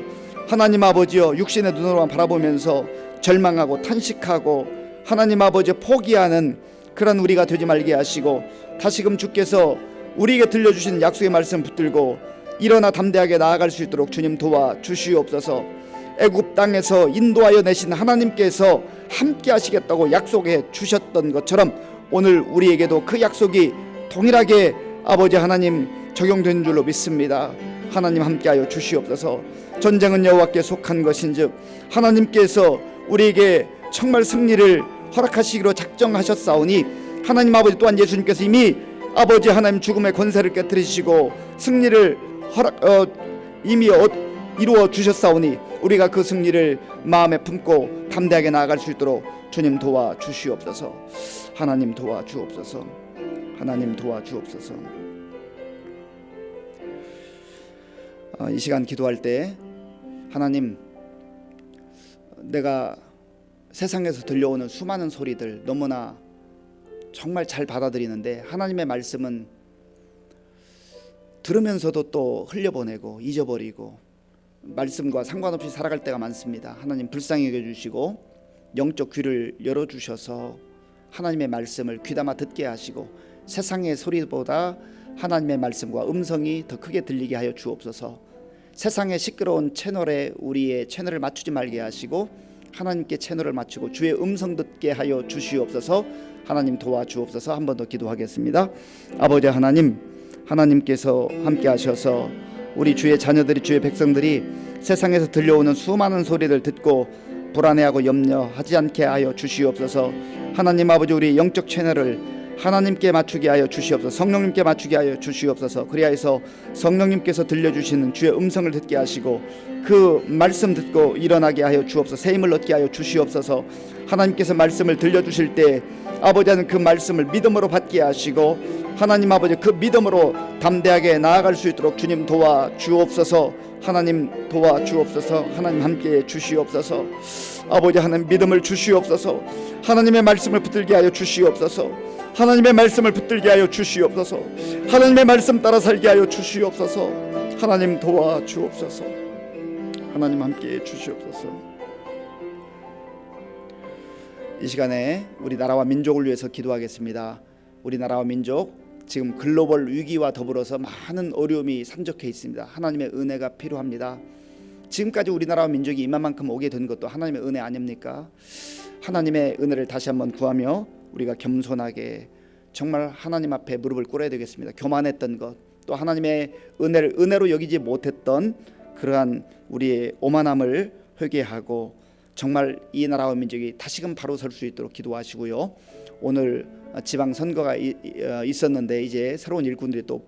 하나님 아버지여, 육신의 눈으로만 바라보면서 절망하고 탄식하고 하나님 아버지 포기하는 그런 우리가 되지 말게 하시고, 다시금 주께서 우리에게 들려주신 약속의 말씀 붙들고 일어나 담대하게 나아갈 수 있도록 주님 도와 주시옵소서. 애굽 땅에서 인도하여 내신 하나님께서 함께 하시겠다고 약속해 주셨던 것처럼 오늘 우리에게도 그 약속이 동일하게 아버지 하나님 적용된 줄로 믿습니다. 하나님 함께하여 주시옵소서. 전쟁은 여호와께 속한 것인즉 하나님께서 우리에게 정말 승리를 허락하시기로 작정하셨사오니, 하나님 아버지 또한 예수님께서 이미 아버지 하나님 죽음의 권세를 깨뜨리시고 승리를 이미 이루어 주셨사오니 우리가 그 승리를 마음에 품고 담대하게 나아갈 수 있도록 주님 도와 주시옵소서. 하나님 도와 주옵소서. 하나님 도와 주옵소서. 이 시간 기도할 때 하나님, 내가 세상에서 들려오는 수많은 소리들 너무나 정말 잘 받아들이는데, 하나님의 말씀은 들으면서도 또 흘려보내고 잊어버리고 말씀과 상관없이 살아갈 때가 많습니다. 하나님 불쌍히 여겨주시고 영적 귀를 열어주셔서 하나님의 말씀을 귀담아 듣게 하시고, 세상의 소리보다 하나님의 말씀과 음성이 더 크게 들리게 하여 주옵소서. 세상의 시끄러운 채널에 우리의 채널을 맞추지 말게 하시고 하나님께 채널을 맞추고 주의 음성 듣게 하여 주시옵소서. 하나님 도와주옵소서. 한 번 더 기도하겠습니다. 아버지 하나님, 하나님께서 함께 하셔서 우리 주의 자녀들이, 주의 백성들이 세상에서 들려오는 수많은 소리를 듣고 불안해하고 염려하지 않게 하여 주시옵소서. 하나님 아버지, 우리 영적 채널을 하나님께 맞추게 하여 주시옵소서. 성령님께 맞추게 하여 주시옵소서. 그리하여서 성령님께서 들려주시는 주의 음성을 듣게 하시고 그 말씀 듣고 일어나게 하여 주옵소서. 새 힘을 얻게 하여 주시옵소서. 하나님께서 말씀을 들려주실 때 아버지는 그 말씀을 믿음으로 받게 하시고 하나님 아버지 그 믿음으로 담대하게 나아갈 수 있도록 주님 도와 주옵소서. 하나님 도와 주옵소서. 하나님 함께해 주시옵소서. 아버지 하나님 믿음을 주시옵소서. 하나님의 말씀을 붙들게 하여 주시옵소서. 하나님의 말씀을 붙들게 하여 주시옵소서. 하나님의 말씀 따라 살게 하여 주시옵소서. 하나님 도와 주옵소서. 하나님 함께해 주시옵소서. 이 시간에 우리 나라와 민족을 위해서 기도하겠습니다. 우리 나라와 민족 지금 글로벌 위기와 더불어서 많은 어려움이 산적해 있습니다. 하나님의 은혜가 필요합니다. 지금까지 우리나라와 민족이 이만큼 오게 된 것도 하나님의 은혜 아닙니까? 하나님의 은혜를 다시 한번 구하며 우리가 겸손하게 정말 하나님 앞에 무릎을 꿇어야 되겠습니다. 교만했던 것, 또 하나님의 은혜를 은혜로 여기지 못했던 그러한 우리의 오만함을 회개하고 정말 이 나라와 민족이 다시금 바로 설 수 있도록 기도하시고요. 오늘 지방선거가 있었는데 이제 새로운 일꾼들이 또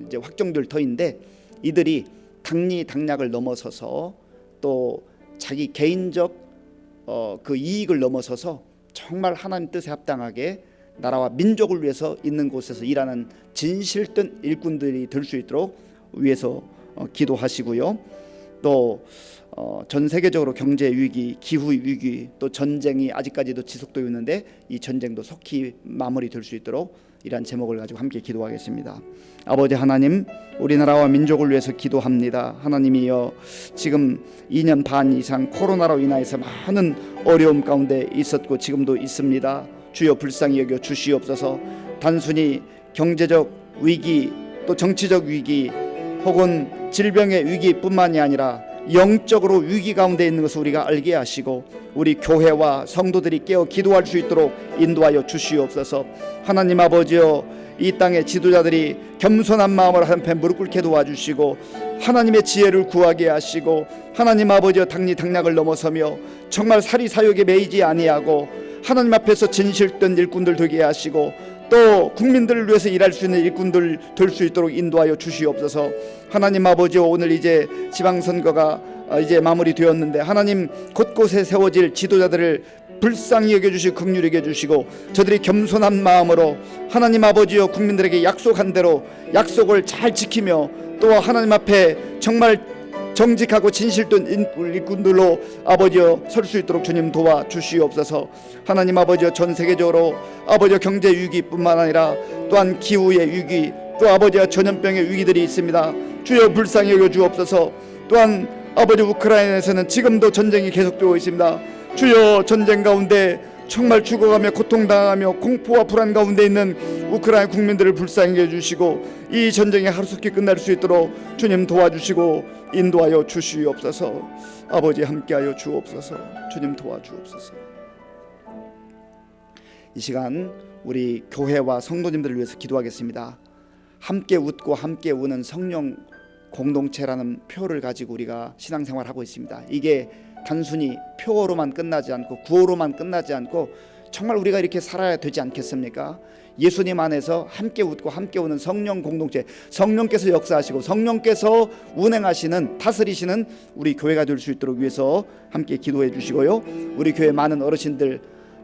이제 확정될 터인데, 이들이 당리 당략을 넘어서서 또 자기 개인적 그 이익을 넘어서서 정말 하나님 뜻에 합당하게 나라와 민족을 위해서 있는 곳에서 일하는 진실된 일꾼들이 될 수 있도록 위해서 기도하시고요. 또 전 세계적으로 경제 위기, 기후 위기, 또 전쟁이 아직까지도 지속되고 있는데 이 전쟁도 속히 마무리될 수 있도록 이러한 제목을 가지고 함께 기도하겠습니다. 아버지 하나님, 우리나라와 민족을 위해서 기도합니다. 하나님이여, 지금 2년 반 이상 코로나로 인하여서 많은 어려움 가운데 있었고 지금도 있습니다. 주여 불쌍히 여겨 주시옵소서. 단순히 경제적 위기, 또 정치적 위기, 혹은 질병의 위기뿐만이 아니라 영적으로 위기 가운데 있는 것을 우리가 알게 하시고 우리 교회와 성도들이 깨어 기도할 수 있도록 인도하여 주시옵소서. 하나님 아버지여, 이 땅의 지도자들이 겸손한 마음으로 한편 무릎 꿇게 도와주시고 하나님의 지혜를 구하게 하시고 하나님 아버지여, 당리 당략을 넘어서며 정말 사리사욕에 매이지 아니하고 하나님 앞에서 진실된 일꾼들 되게 하시고 또 국민들을 위해서 일할 수 있는 일꾼들 될 수 있도록 인도하여 주시옵소서. 하나님 아버지, 오늘 이제 지방선거가 이제 마무리되었는데 하나님 곳곳에 세워질 지도자들을 불쌍히 여겨주시고 긍휼히 여겨주시고 저들이 겸손한 마음으로 하나님 아버지여 국민들에게 약속한 대로 약속을 잘 지키며 또 하나님 앞에 정말 정직하고 진실된 일꾼들로 아버지여 설 수 있도록 주님 도와주시옵소서. 하나님 아버지여 전 세계적으로 아버지여 경제 위기뿐만 아니라 또한 기후의 위기, 또 아버지여 전염병의 위기들이 있습니다. 주여 불쌍히 여겨 주옵소서. 또한 아버지 우크라이나에서는 지금도 전쟁이 계속되고 있습니다. 주여 전쟁 가운데 정말 죽어가며 고통당하며 공포와 불안 가운데 있는 우크라이나 국민들을 불쌍히 해주시고 이 전쟁이 하루속히 끝날 수 있도록 주님 도와주시고 인도하여 주시옵소서. 아버지 함께하여 주옵소서. 주님 도와주옵소서. 이 시간 우리 교회와 성도님들을 위해서 기도하겠습니다. 함께 웃고 함께 우는 성령 공동체라는 표를 가지고 우리가 신앙생활하고 있습니다. 이게 단순히 표어로만 끝나지 않고 구호로만 끝나지 않고 정말 우리가 이렇게 살아야 되지 않겠습니까? 예수님 안에서 함께 웃고 함께 우는 성령 공동체, 성령께서 역사하시고 성령께서 운행하시는 다스리시는 우리 교회가 될 수 있도록 위해서 함께 기도해 주시고요. 우리 교회 많은 어르신들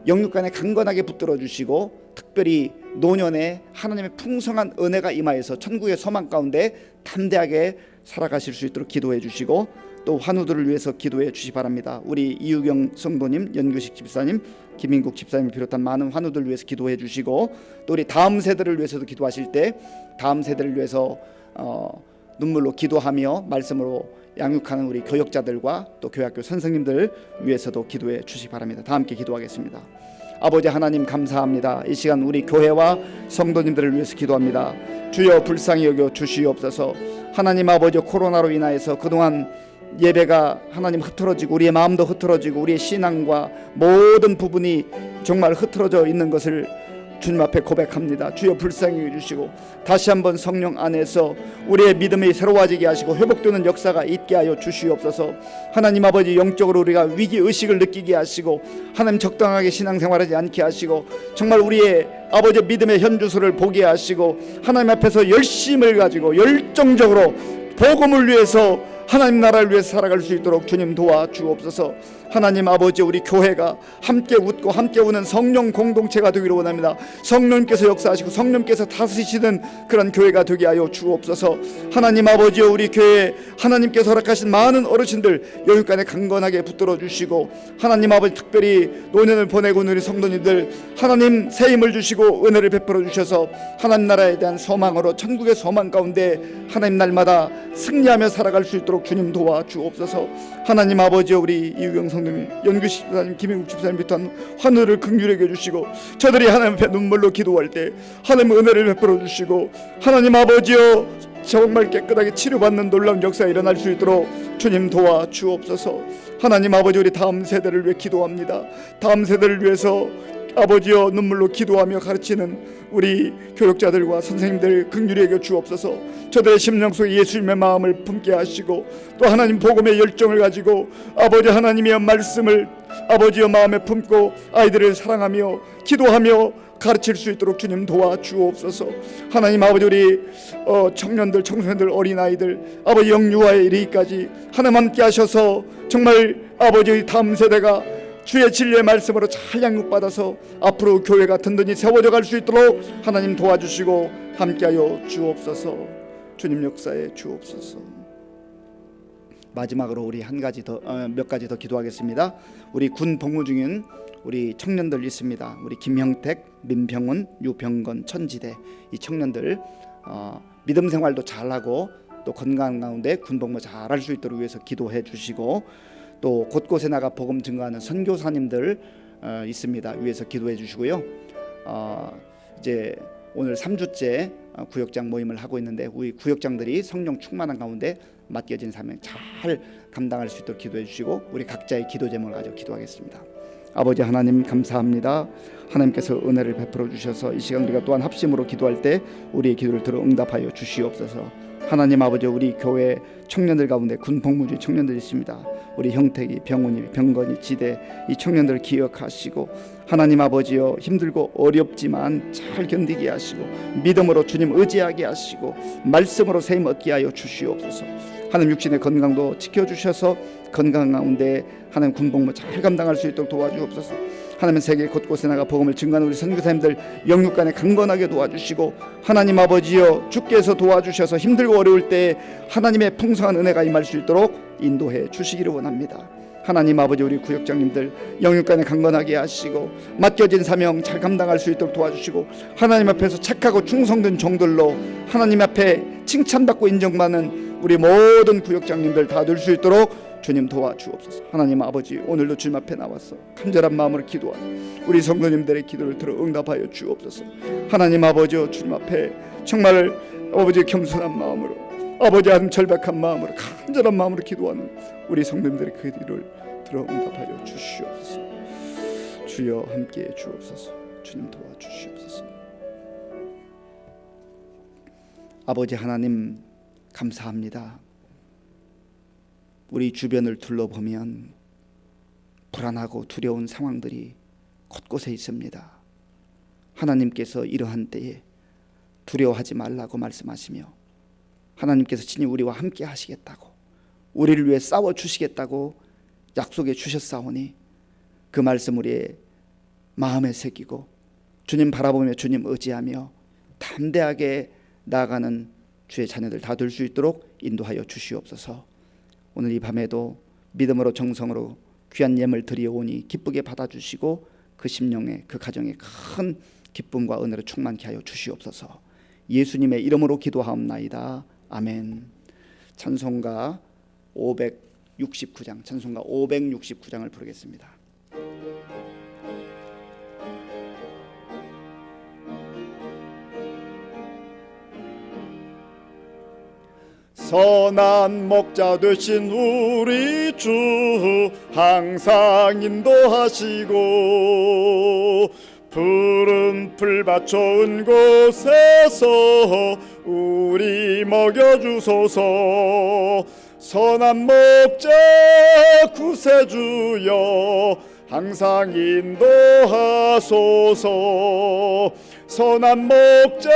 영육간에 강건하게 붙들어 주시고 특별히 노년에 하나님의 풍성한 은혜가 임하여서 천국의 소망 가운데 담대하게 살아가실 수 있도록 기도해 주시고 또 환우들을 위해서 기도해 주시 바랍니다. 우리 이유경 성도님, 연규식 집사님, 김인국 집사님을 비롯한 많은 환우들을 위해서 기도해 주시고 또 우리 다음 세대를 위해서도 기도하실 때 다음 세대를 위해서 눈물로 기도하며 말씀으로 양육하는 우리 교역자들과 또 교회학교 선생님들 위해서도 기도해 주시 바랍니다. 다 함께 기도하겠습니다. 아버지 하나님 감사합니다. 이 시간 우리 교회와 성도님들을 위해서 기도합니다. 주여 불쌍히 여겨 주시옵소서. 하나님 아버지 코로나로 인하여서 그동안 예배가 하나님 흐트러지고 우리의 마음도 흐트러지고 우리의 신앙과 모든 부분이 정말 흐트러져 있는 것을 주님 앞에 고백합니다. 주여 불쌍히 해주시고 다시 한번 성령 안에서 우리의 믿음이 새로워지게 하시고 회복되는 역사가 있게 하여 주시옵소서. 하나님 아버지 영적으로 우리가 위기의식을 느끼게 하시고 하나님 적당하게 신앙생활하지 않게 하시고 정말 우리의 아버지 믿음의 현주소를 보게 하시고 하나님 앞에서 열심을 가지고 열정적으로 복음을 위해서 하나님 나라를 위해서 살아갈 수 있도록 주님 도와주옵소서. 하나님 아버지 우리 교회가 함께 웃고 함께 우는 성령 공동체가 되기를 원합니다. 성령께서 역사하시고 성령께서 다스리시는 그런 교회가 되게 하여 주옵소서. 하나님 아버지 우리 교회에 하나님께서 허락하신 많은 어르신들 여유간에 강건하게 붙들어 주시고 하나님 아버지 특별히 노년을 보내고 있는 우리 성도님들 하나님 새 힘을 주시고 은혜를 베풀어 주셔서 하나님 나라에 대한 소망으로 천국의 소망 가운데 하나님 날마다 승리하며 살아갈 수 있도록 주님 도와주옵소서. 하나님 아버지 우리 이유경 성도님, 연규식 집사님, 김인국 집사님 비롯한 환우를 긍휼하게 해주시고 저들이 하나님 앞에 눈물로 기도할 때 하나님 은혜를 베풀어 주시고 하나님 아버지여 정말 깨끗하게 치료받는 놀라운 역사가 일어날 수 있도록 주님 도와주옵소서. 하나님 아버지 우리 다음 세대를 위해 기도합니다. 다음 세대를 위해서 아버지여 눈물로 기도하며 가르치는 우리 교육자들과 선생님들 긍휼히 여겨 주옵소서. 저들의 심령 속에 예수님의 마음을 품게 하시고 또 하나님 복음의 열정을 가지고 아버지 하나님의 말씀을 아버지여 마음에 품고 아이들을 사랑하며 기도하며 가르칠 수 있도록 주님 도와주옵소서. 하나님 아버지 우리 청년들, 청소년들, 어린아이들 아버지 영유아에 이르기까지 하나님 함께 하셔서 정말 아버지 다음 세대가 주의 진리의 말씀으로 잘 양육받아서 앞으로 교회가 든든히 세워져 갈 수 있도록 하나님 도와주시고 함께하여 주옵소서. 주님 역사에 주옵소서. 마지막으로 우리 몇 가지 더 기도하겠습니다. 우리 군 복무 중인 우리 청년들 있습니다. 우리 김형택, 민병훈, 유병건, 천지대 이 청년들 믿음 생활도 잘하고 또 건강 가운데 군 복무 잘할 수 있도록 위해서 기도해 주시고 또 곳곳에 나가 복음 증거하는 선교사님들 있습니다. 위해서 기도해 주시고요. 이제 오늘 3주째 구역장 모임을 하고 있는데 우리 구역장들이 성령 충만한 가운데 맡겨진 사명 잘 감당할 수 있도록 기도해 주시고 우리 각자의 기도 제목을 가지고 기도하겠습니다. 아버지 하나님 감사합니다. 하나님께서 은혜를 베풀어 주셔서 이 시간 우리가 또한 합심으로 기도할 때 우리의 기도를 들어 응답하여 주시옵소서. 하나님 아버지 우리 교회 청년들 가운데 군 복무중 청년들이 있습니다. 우리 형택이, 병훈이, 병건이, 지대 이 청년들을 기억하시고 하나님 아버지여 힘들고 어렵지만 잘 견디게 하시고 믿음으로 주님 의지하게 하시고 말씀으로 세임 얻게 하여 주시옵소서. 하나님 육신의 건강도 지켜주셔서 건강 가운데 하나님 군 복무 잘 감당할 수 있도록 도와주옵소서. 하나님 세계 곳곳에 나가 복음을 증거하는 우리 선교사님들 영육간에 강건하게 도와주시고, 하나님 아버지여 주께서 도와주셔서 힘들고 어려울 때 하나님의 풍성한 은혜가 임할 수 있도록 인도해 주시기를 원합니다. 하나님 아버지, 우리 구역장님들 영육간에 강건하게 하시고 맡겨진 사명 잘 감당할 수 있도록 도와주시고, 하나님 앞에서 착하고 충성된 종들로 하나님 앞에 칭찬받고 인정받는 우리 모든 구역장님들 다 될 수 있도록 주님 도와주옵소서. 하나님 아버지, 오늘도 주님 앞에 나와서 간절한 마음으로 기도하는 우리 성도님들의 기도를 들어 응답하여 주옵소서. 하나님 아버지, 주님 앞에 정말 아버지 겸손한 마음으로, 아버지 하나님 절박한 마음으로, 간절한 마음으로 기도하는 우리 성도님들의 그 기도를 들어 응답하여 주시옵소서. 주여 함께해 주옵소서. 주님 도와주시옵소서. 아버지 하나님 감사합니다. 우리 주변을 둘러보면 불안하고 두려운 상황들이 곳곳에 있습니다. 하나님께서 이러한 때에 두려워하지 말라고 말씀하시며, 하나님께서 친히 우리와 함께 하시겠다고, 우리를 위해 싸워 주시겠다고 약속해 주셨사오니 그 말씀 우리의 마음에 새기고 주님 바라보며 주님 의지하며 담대하게 나아가는 주의 자녀들 다 될 수 있도록 인도하여 주시옵소서. 오늘 이 밤에도 믿음으로 정성으로 귀한 예물 드리오니 기쁘게 받아주시고 그 심령에 그 가정에 큰 기쁨과 은혜로 충만케 하여 주시옵소서. 예수님의 이름으로 기도하옵나이다. 아멘. 찬송가 569장, 찬송가 569장을 부르겠습니다. 선한 목자 되신 우리 주 항상 인도하시고, 푸른 풀밭 좋은 곳에서 우리 먹여주소서. 선한 목자 구세주여 항상 인도하소서. 선한 목자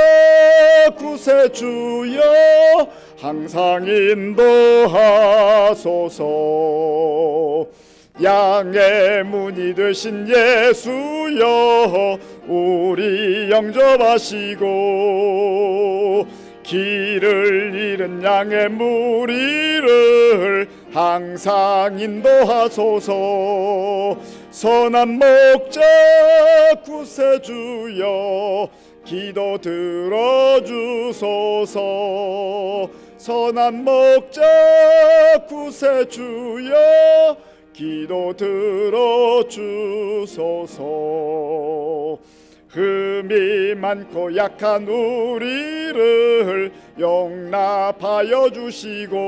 구세주여 항상 인도하소서. 양의 문이 되신 예수여 우리 영접하시고, 길을 잃은 양의 무리를 항상 인도하소서. 선한 목자 구세주여 기도 들어주소서. 선한 목자 구세주여 기도 들어주소서. 흠이 많고 약한 우리를 용납하여 주시고,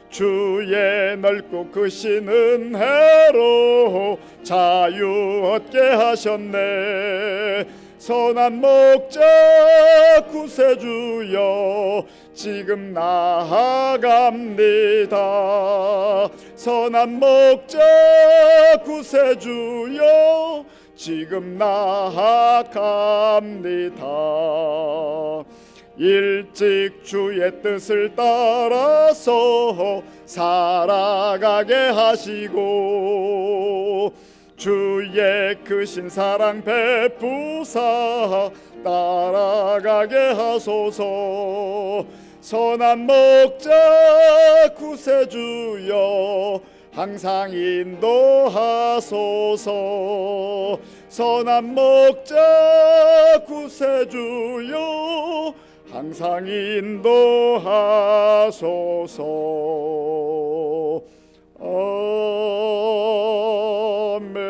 주의 넓고 크신 은혜로 자유 얻게 하셨네. 선한 목자 구세주여 지금 나아갑니다. 선한 목자 구세주여 지금 나아갑니다. 일찍 주의 뜻을 따라서 살아가게 하시고, 주의 크신 사랑 베푸사 따라가게 하소서. 선한 목자 구세주여 항상 인도하소서. 선한 목자 구세주여 항상 인도하소서. 아멘.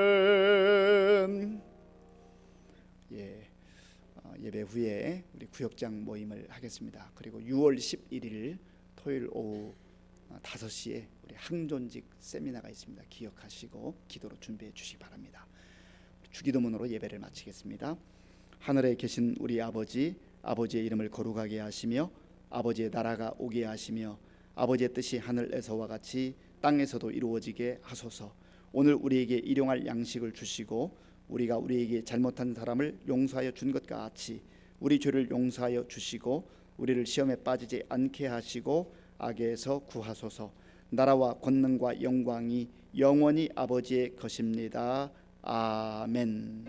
예배 후에 우리 구역장 모임을 하겠습니다. 그리고 6월 11일 토요일 오후 5시에 우리 항존직 세미나가 있습니다. 기억하시고 기도로 준비해 주시기 바랍니다. 주기도문으로 예배를 마치겠습니다. 하늘에 계신 우리 아버지, 아버지의 이름을 거룩하게 하시며 아버지의 나라가 오게 하시며 아버지의 뜻이 하늘에서와 같이 땅에서도 이루어지게 하소서. 오늘 우리에게 일용할 양식을 주시고 우리가 우리에게 잘못한 사람을 용서하여 준 것 같이 우리 죄를 용서하여 주시고 우리를 시험에 빠지지 않게 하시고 악에서 구하소서. 나라와 권능과 영광이 영원히 아버지의 것입니다. 아멘.